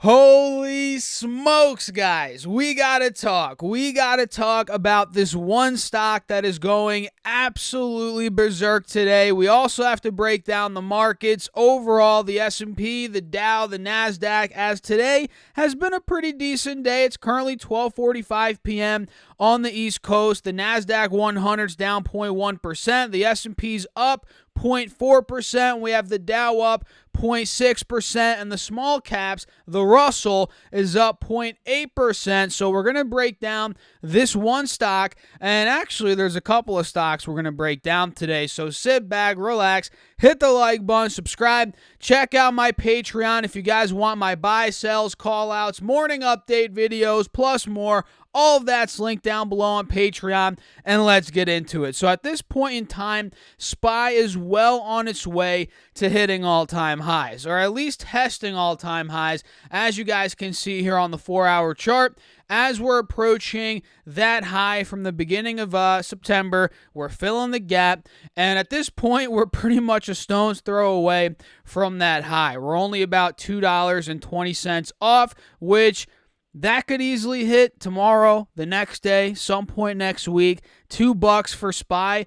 Holy smokes, guys. We gotta talk. We gotta talk about this one stock that is going absolutely berserk today. We also have to break down the markets overall, the S&P, the Dow, the NASDAQ, as today has been a pretty decent day. It's currently 12:45 p.m. on the East Coast. The NASDAQ 100's down 0.1%. The S&P's up 0.4%. We have the Dow up 0.6%, and the small caps, the Russell, is up 0.8%. So we're going to break down this one stock, and actually there's a couple of stocks we're going to break down today. So sit back, relax, hit the like button, subscribe, check out my Patreon if you guys want my buy, sells, call outs, morning update videos, plus more. All of that's linked down below on Patreon, and let's get into it. So at this point in time, SPY is well on its way to hitting all-time highs, or at least testing all-time highs, as you guys can see here on the 4-hour chart. As we're approaching that high from the beginning of September, we're filling the gap, and at this point, we're pretty much a stone's throw away from that high. We're only about $2.20 off, which that could easily hit tomorrow, the next day, some point next week. $2 for SPY,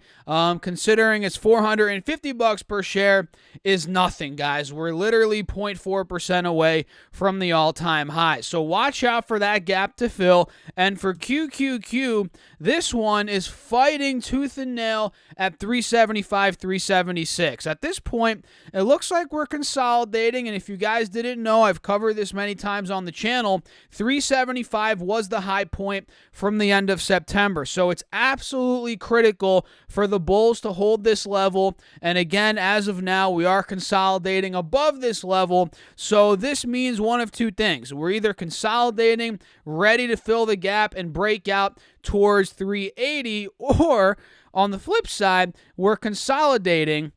considering it's $450 per share, is nothing, guys. We're literally 0.4% away from the all-time high. So watch out for that gap to fill. And for QQQ, this one is fighting tooth and nail at 375, 376. At this point, it looks like we're consolidating. And if you guys didn't know, I've covered this many times on the channel. 375 was the high point from the end of September. So it's absolutely critical for the bulls to hold this level. And again, as of now, we are consolidating above this level. So this means one of two things. We're either consolidating, ready to fill the gap and break out towards 380, or on the flip side, we're consolidating,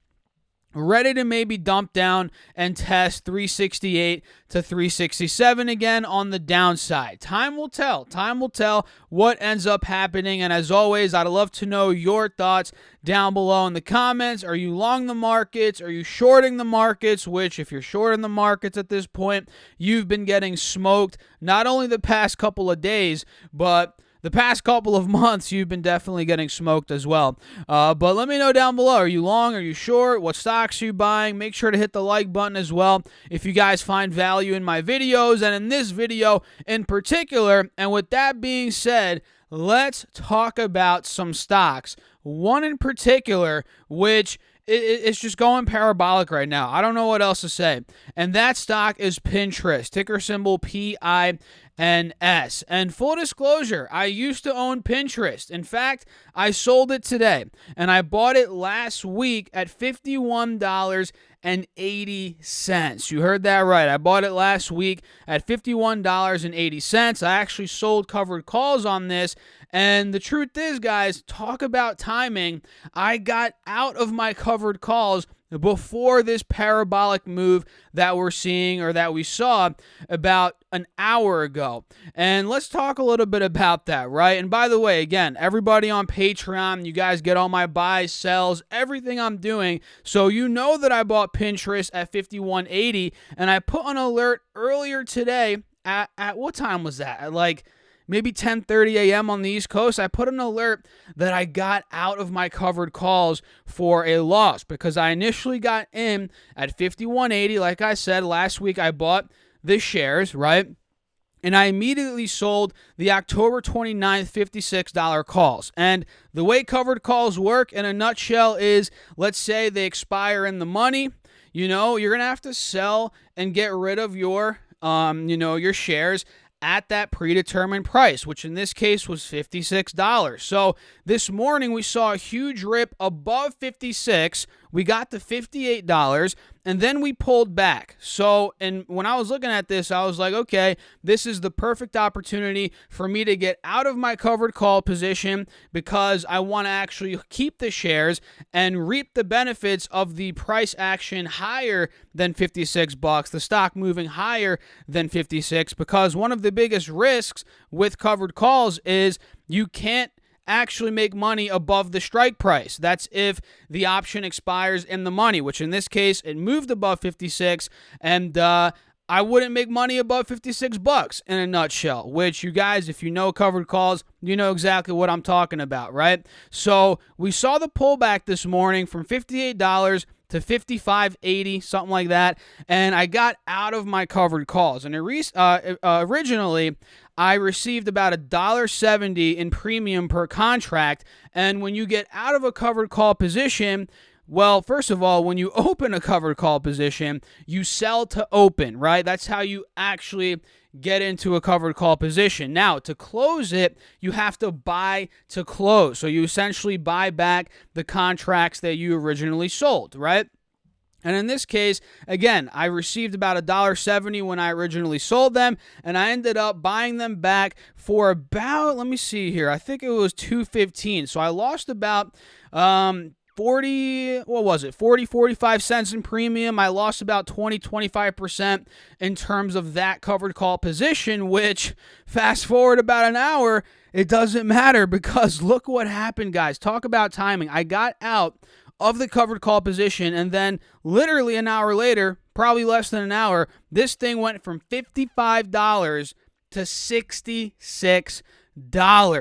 ready to maybe dump down and test 368 to 367 again on the downside. Time will tell. Time will tell what ends up happening. And as always, I'd love to know your thoughts down below in the comments. Are you long the markets? Are you shorting the markets? Which, if you're shorting the markets at this point, you've been getting smoked not only the past couple of days, but the past couple of months, you've been definitely getting smoked as well. But let me know down below. Are you long? Are you short? What stocks are you buying? Make sure to hit the like button as well if you guys find value in my videos and in this video in particular. And with that being said, let's talk about some stocks. One in particular, which it's just going parabolic right now. I don't know what else to say. And that stock is Pinterest, ticker symbol PINS. And full disclosure, I used to own Pinterest. In fact, I sold it today. And I bought it last week at $51.80. You heard that right. I bought it last week at $51.80. I actually sold covered calls on this. And the truth is, guys, talk about timing. I got out of my covered calls before this parabolic move that we're seeing, or that we saw about an hour ago. And let's talk a little bit about that, right? And by the way, again, everybody on Patreon, you guys get all my buys, sells, everything I'm doing. So you know that I bought Pinterest at $51.80, and I put an alert earlier today at what time was that? At like maybe 10:30 a.m. on the East Coast. I put an alert that I got out of my covered calls for a loss, because I initially got in at $51.80. Like I said, last week I bought the shares, right? And I immediately sold the October 29th $56 calls. And the way covered calls work in a nutshell is, let's say they expire in the money. You know, you're going to have to sell and get rid of your shares at that predetermined price, which in this case was $56. So this morning we saw a huge rip above 56. We got to $58, and then we pulled back. So, and when I was looking at this, I was like, okay, this is the perfect opportunity for me to get out of my covered call position, because I want to actually keep the shares and reap the benefits of the price action higher than $56, the stock moving higher than 56, because one of the biggest risks with covered calls is you can't actually make money above the strike price. That's if the option expires in the money, which in this case, it moved above 56, and I wouldn't make money above 56 bucks in a nutshell, which you guys, if you know covered calls, you know exactly what I'm talking about, right? So we saw the pullback this morning from $58 to $55.80, something like that, and I got out of my covered calls. And originally, I received about $1.70 in premium per contract, and when you get out of a covered call position, well, first of all, when you open a covered call position, you sell to open, right? That's how you actually get into a covered call position. Now, to close it, you have to buy to close. So you essentially buy back the contracts that you originally sold, right? And in this case, again, I received about $1.70 when I originally sold them, and I ended up buying them back for about, let me see here, I think it was $2.15. So I lost about 45 cents in premium. I lost about 25% in terms of that covered call position, which fast forward about an hour, it doesn't matter because look what happened, guys. Talk about timing. I got out of the covered call position, and then literally an hour later, probably less than an hour, this thing went from $55 to $66.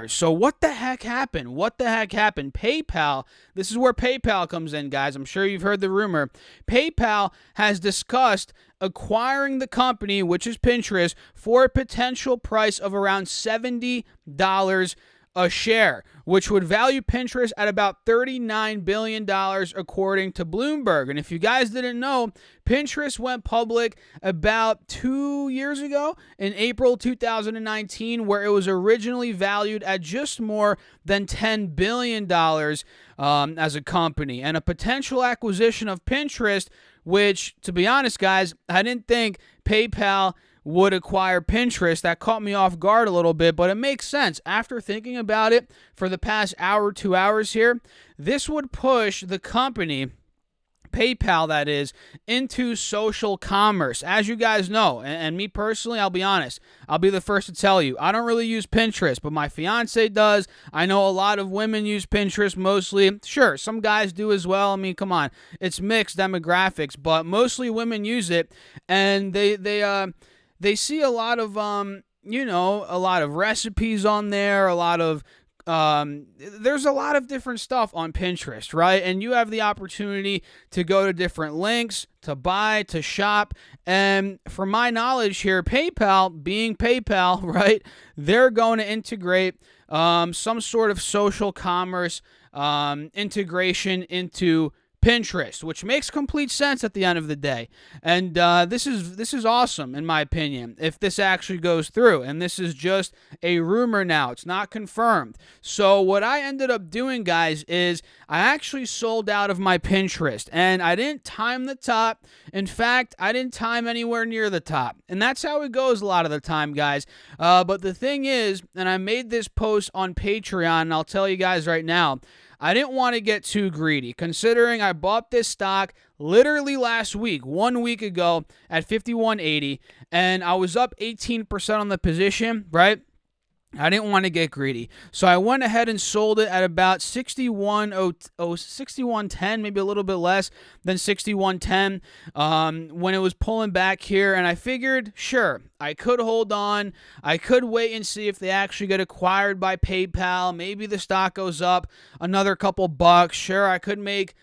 So what the heck happened? PayPal, this is where PayPal comes in, guys. I'm sure you've heard the rumor. PayPal has discussed acquiring the company, which is Pinterest, for a potential price of around $70 a share, which would value Pinterest at about $39 billion according to Bloomberg. And if you guys didn't know, Pinterest went public about 2 years ago in April 2019, where it was originally valued at just more than $10 billion as a company. And a potential acquisition of Pinterest, which, to be honest, guys, I didn't think PayPal would acquire Pinterest. That caught me off guard a little bit, but it makes sense. After thinking about it for the past hour, 2 hours here, this would push the company, PayPal that is, into social commerce. As you guys know, and me personally, I'll be honest, I'll be the first to tell you, I don't really use Pinterest, but my fiance does. I know a lot of women use Pinterest mostly. Sure, some guys do as well. I mean, come on, it's mixed demographics, but mostly women use it, and they see a lot of, a lot of recipes on there, there's a lot of different stuff on Pinterest, right? And you have the opportunity to go to different links, to buy, to shop. And from my knowledge here, PayPal, being PayPal, right, they're going to integrate some sort of social commerce integration into Pinterest, which makes complete sense at the end of the day. And this is awesome, in my opinion, if this actually goes through. And this is just a rumor now. It's not confirmed. So what I ended up doing, guys, is I actually sold out of my Pinterest. And I didn't time the top. In fact, I didn't time anywhere near the top. And that's how it goes a lot of the time, guys. But the thing is, and I made this post on Patreon, and I'll tell you guys right now, I didn't want to get too greedy, considering I bought this stock literally last week, 1 week ago at $51.80, and I was up 18% on the position, right? I didn't want to get greedy. So I went ahead and sold it at about 61.10, maybe a little bit less than 61.10 when it was pulling back here. And I figured, sure, I could hold on. I could wait and see if they actually get acquired by PayPal. Maybe the stock goes up another couple bucks. Sure, I could make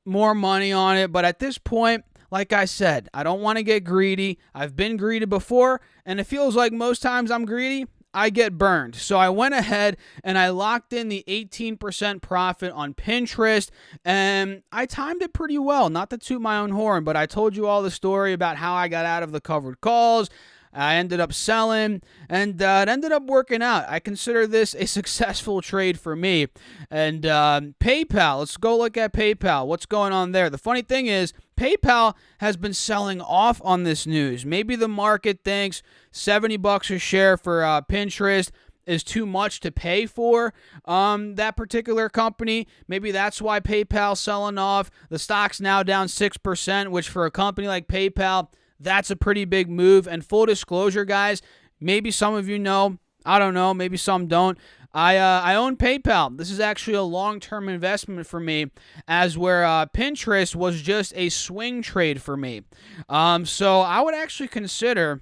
more money on it. But at this point, like I said, I don't want to get greedy. I've been greedy before, and it feels like most times I'm greedy, I get burned. So I went ahead and I locked in the 18% profit on Pinterest, and I timed it pretty well. Not to toot my own horn, but I told you all the story about how I got out of the covered calls. I ended up selling, and it ended up working out. I consider this a successful trade for me. And PayPal, let's go look at PayPal. What's going on there? The funny thing is, PayPal has been selling off on this news. Maybe the market thinks $70 a share for Pinterest is too much to pay for that particular company. Maybe that's why PayPal's selling off. The stock's now down 6%, which for a company like PayPal, that's a pretty big move. And full disclosure, guys, maybe some of you know, I don't know, maybe some don't. I own PayPal. This is actually a long-term investment for me, as where Pinterest was just a swing trade for me. So I would actually consider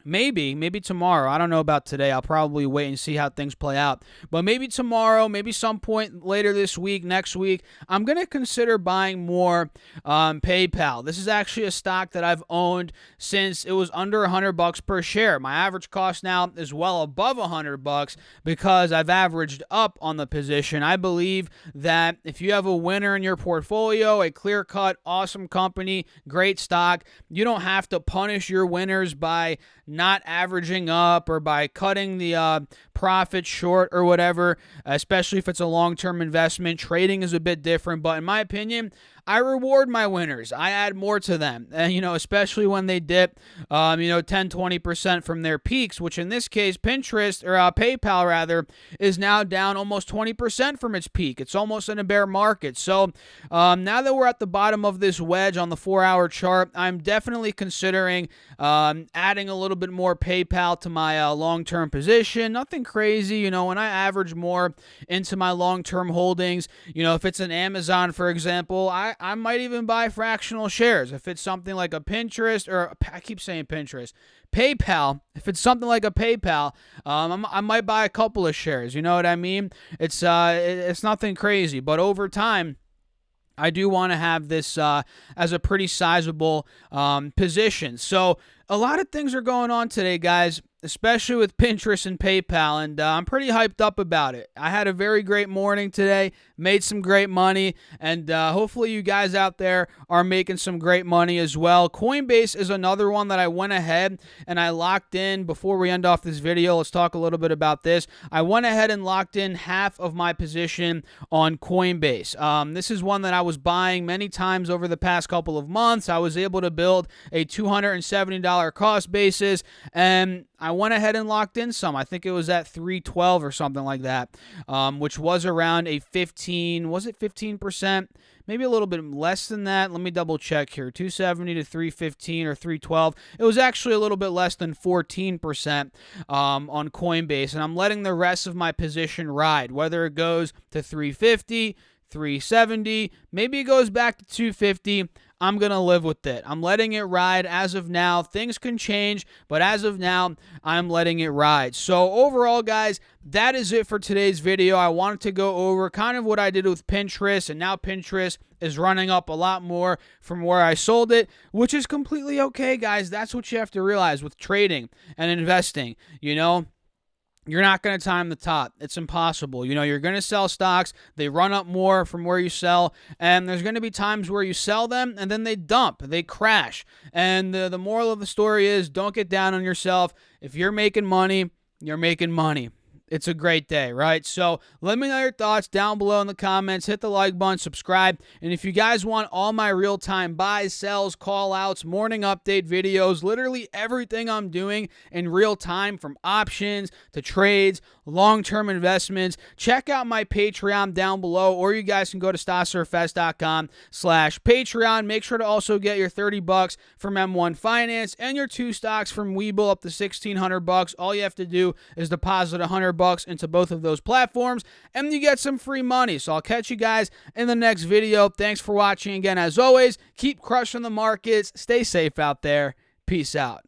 maybe tomorrow. I don't know about today. I'll probably wait and see how things play out. But maybe tomorrow, maybe some point later this week, next week, I'm going to consider buying more PayPal. This is actually a stock that I've owned since it was under $100 per share. My average cost now is well above $100 because I've averaged up on the position. I believe that if you have a winner in your portfolio, a clear-cut, awesome company, great stock, you don't have to punish your winners by not averaging up or by cutting the profit short or whatever, especially if it's a long-term investment. Trading is a bit different, but in my opinion, I reward my winners. I add more to them, and especially when they dip 10-20% from their peaks, which in this case Pinterest or PayPal rather is now down almost 20% from its peak. It's almost in a bear market. So now that we're at the bottom of this wedge on the 4-hour chart, I'm definitely considering adding a little bit more PayPal to my long-term position. Nothing crazy, when I average more into my long-term holdings, if it's an Amazon, for example, I might even buy fractional shares. If it's something like a Pinterest, or I keep saying Pinterest, PayPal, if it's something like a PayPal, I might buy a couple of shares. You know what I mean? It's nothing crazy, but over time, I do want to have this as a pretty sizable position. So a lot of things are going on today, guys, especially with Pinterest and PayPal, and I'm pretty hyped up about it. I had a very great morning today, made some great money, and hopefully you guys out there are making some great money as well. Coinbase is another one that I went ahead and I locked in. Before we end off this video, let's talk a little bit about this. I went ahead and locked in half of my position on Coinbase. This is one that I was buying many times over the past couple of months. I was able to build a $270 cost basis, and I went ahead and locked in some. I think it was at 312 or something like that, which was around a 15%? Maybe a little bit less than that. Let me double check here. 270 to 315 or 312. It was actually a little bit less than 14% on Coinbase, and I'm letting the rest of my position ride, whether it goes to 350, 370, maybe it goes back to 250. I'm going to live with it. I'm letting it ride as of now. Things can change, but as of now, I'm letting it ride. So overall, guys, that is it for today's video. I wanted to go over kind of what I did with Pinterest, and now Pinterest is running up a lot more from where I sold it, which is completely okay, guys. That's what you have to realize with trading and investing, You're not going to time the top. It's impossible. You're going to sell stocks. They run up more from where you sell, and there's going to be times where you sell them, and then they dump. They crash. And the moral of the story is don't get down on yourself. If you're making money, you're making money. It's a great day, right? So let me know your thoughts down below in the comments. Hit the like button, subscribe. And if you guys want all my real-time buys, sells, call-outs, morning update videos, literally everything I'm doing in real time, from options to trades, long-term investments, check out my Patreon down below, or you guys can go to StockSurfS.com/Patreon. Make sure to also get your $30 from M1 Finance and your 2 stocks from Webull up to $1,600. All you have to do is deposit $100 into both of those platforms, and you get some free money. So I'll catch you guys in the next video. Thanks for watching again. As always, keep crushing the markets. Stay safe out there. Peace out.